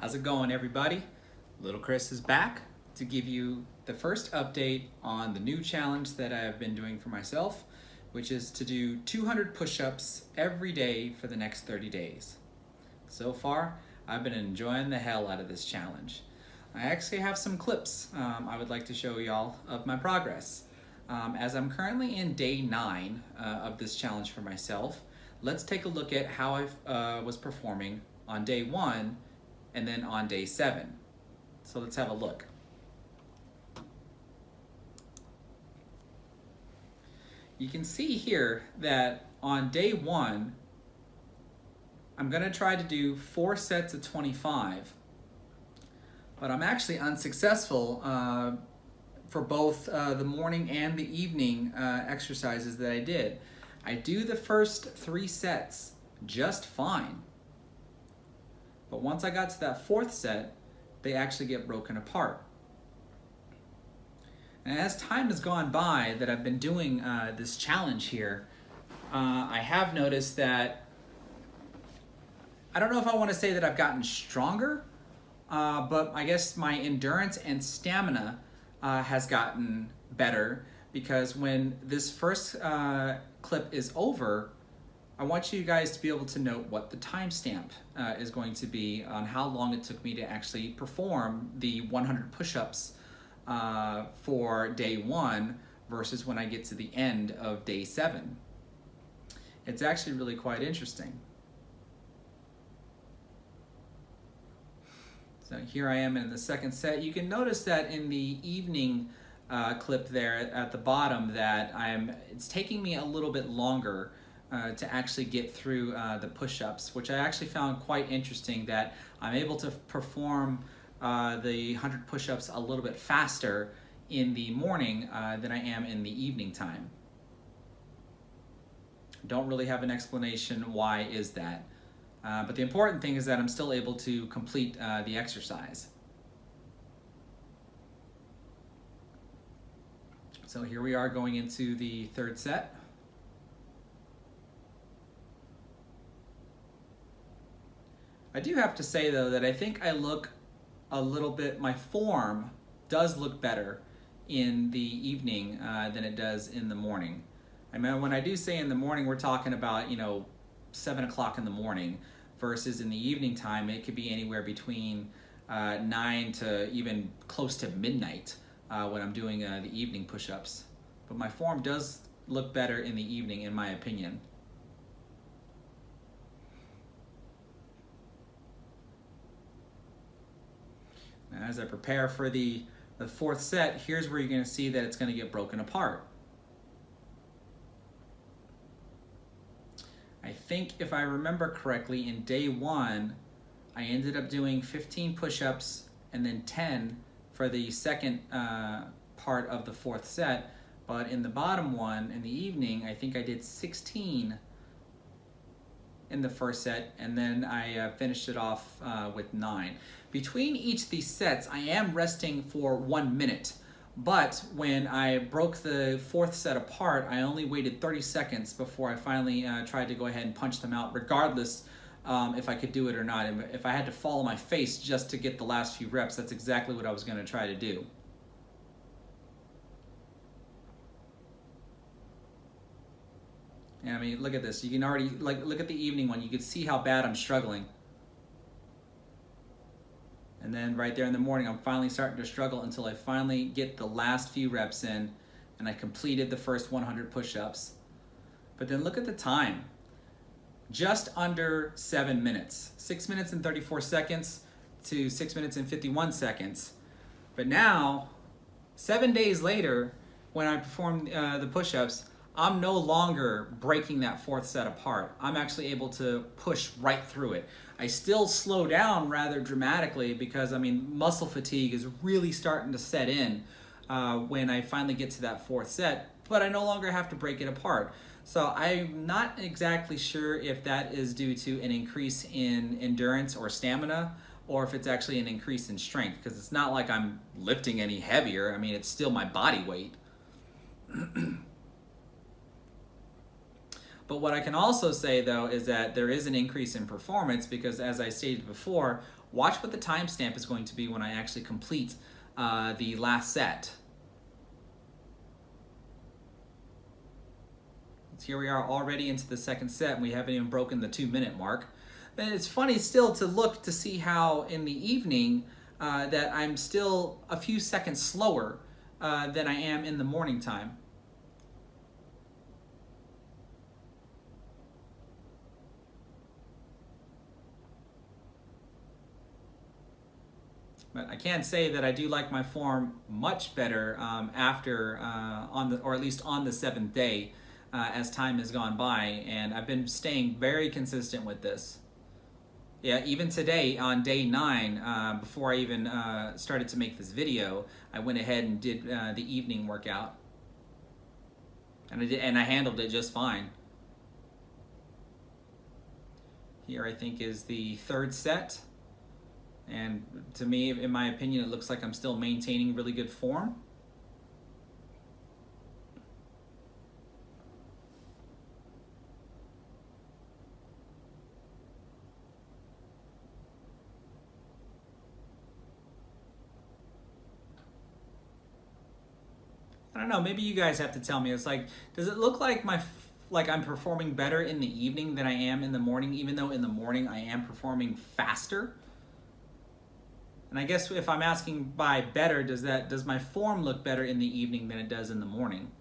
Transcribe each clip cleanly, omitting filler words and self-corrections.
How's it going, everybody? Little Chris is back to give you the first update on the new challenge that I've been doing for myself, which is to do 200 push-ups every day for the next 30 days. So far, I've been enjoying the hell out of this challenge. I actually have some clips I would like to show y'all of my progress. As I'm currently in day 9 of this challenge for myself, let's take a look at how I was performing on day 1 and then on day 7. So let's have a look. You can see here that on day 1, I'm gonna try to do 4 sets of 25, but I'm actually unsuccessful for both the morning and the evening exercises that I did. I do the first 3 sets just fine, but once I got to that 4th set, they actually get broken apart. And as time has gone by that I've been doing this challenge here, I have noticed that I don't know if I want to say that I've gotten stronger, but I guess my endurance and stamina has gotten better, because when this first clip is over, I want you guys to be able to note what the timestamp is going to be on how long it took me to actually perform the 100 push-ups for day 1 versus when I get to the end of day 7. It's actually really quite interesting. So here I am in the 2nd set. You can notice that in the evening clip there at the bottom that it's taking me a little bit longer to actually get through the push-ups, which I actually found quite interesting, that I'm able to perform the 100 push-ups a little bit faster in the morning than I am in the evening time. Don't really have an explanation why is that. But the important thing is that I'm still able to complete the exercise. So here we are going into the 3rd set. I do have to say though that I think I look a little bit, my form does look better in the evening than it does in the morning. I mean, when I do say in the morning, we're talking about, 7 o'clock in the morning, versus in the evening time, it could be anywhere between 9 to even close to midnight when I'm doing the evening push-ups. But my form does look better in the evening, in my opinion. Now, as I prepare for the 4th set, here's where you're going to see that it's going to get broken apart. I think if I remember correctly, in day 1, I ended up doing 15 push-ups and then 10 for the second part of the 4th set. But in the bottom one, in the evening, I think I did 16 in the 1st set, and then I finished it off with 9. Between each of these sets, I am resting for 1 minute. But when I broke the 4th set apart, I only waited 30 seconds before I finally tried to go ahead and punch them out, regardless if I could do it or not. And if I had to fall on my face just to get the last few reps, that's exactly what I was going to try to do. And I mean, look at this. You can already, look at the evening one. You can see how bad I'm struggling. And then right there in the morning, I'm finally starting to struggle until I finally get the last few reps in and I completed the first 100 push-ups. But then look at the time. Just under 7 minutes. 6 minutes and 34 seconds to 6 minutes and 51 seconds. But now, 7 days later, when I perform the push-ups, I'm no longer breaking that 4th set apart. I'm actually able to push right through it. I still slow down rather dramatically because, muscle fatigue is really starting to set in when I finally get to that 4th set, but I no longer have to break it apart. So I'm not exactly sure if that is due to an increase in endurance or stamina, or if it's actually an increase in strength, because it's not like I'm lifting any heavier. It's still my body weight. But what I can also say though is that there is an increase in performance because, as I stated before, watch what the timestamp is going to be when I actually complete the last set. So here we are already into the second set and we haven't even broken the 2-minute mark. And it's funny still to look to see how in the evening that I'm still a few seconds slower than I am in the morning time. But I can say that I do like my form much better after, or at least on the 7th day as time has gone by, and I've been staying very consistent with this. Yeah, even today on day 9, before I even started to make this video, I went ahead and did the evening workout, and I handled it just fine. Here I think is the 3rd set. And to me, in my opinion, it looks like I'm still maintaining really good form. I don't know, maybe you guys have to tell me. It's like, does it look like I'm performing better in the evening than I am in the morning, even though in the morning I am performing faster? And I guess if I'm asking by better, does my form look better in the evening than it does in the morning?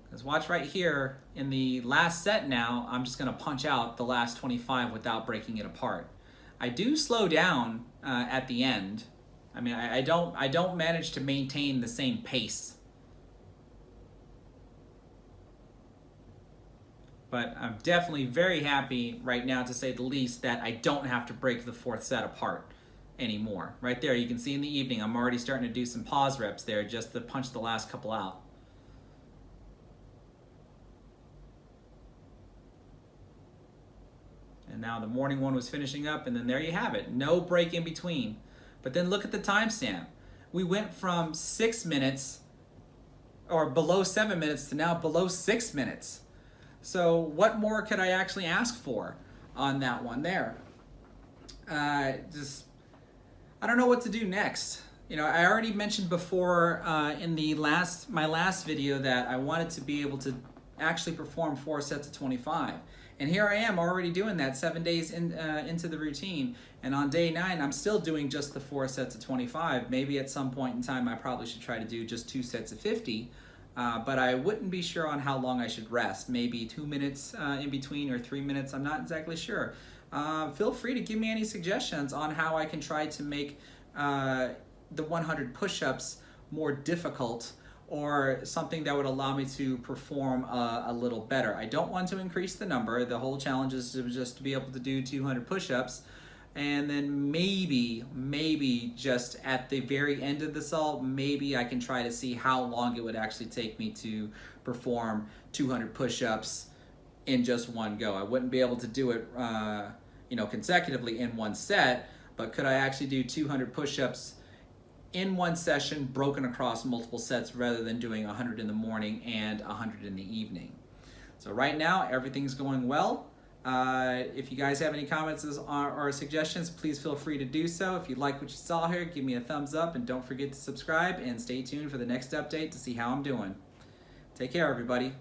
Because watch right here, in the last set now, I'm just going to punch out the last 25 without breaking it apart. I do slow down at the end. I mean, I don't manage to maintain the same pace. But I'm definitely very happy right now, to say the least, that I don't have to break the 4th set apart anymore. Right there, you can see in the evening, I'm already starting to do some pause reps there just to punch the last couple out. And now the morning one was finishing up, and then there you have it. No break in between. But then look at the timestamp. We went from 6 minutes, or below 7 minutes, to now below 6 minutes. So what more could I actually ask for on that one there? I don't know what to do next. You know, I already mentioned before in my last video that I wanted to be able to actually perform 4 sets of 25. And here I am already doing that 7 days into the routine. And on day 9, I'm still doing just the 4 sets of 25. Maybe at some point in time, I probably should try to do just 2 sets of 50. But I wouldn't be sure on how long I should rest. Maybe 2 minutes in between, or 3 minutes. I'm not exactly sure. Feel free to give me any suggestions on how I can try to make the 100 push-ups more difficult, or something that would allow me to perform a little better. I don't want to increase the number. The whole challenge is just to be able to do 200 push-ups. And then maybe just at the very end of this all, maybe I can try to see how long it would actually take me to perform 200 push-ups in just one go. I wouldn't be able to do it consecutively in one set, but could I actually do 200 push-ups in one session broken across multiple sets, rather than doing 100 in the morning and 100 in the evening? So right now, everything's going well. If you guys have any comments or suggestions, please feel free to do so. If you like what you saw here, give me a thumbs up, and don't forget to subscribe, and stay tuned for the next update to see how I'm doing. Take care, everybody.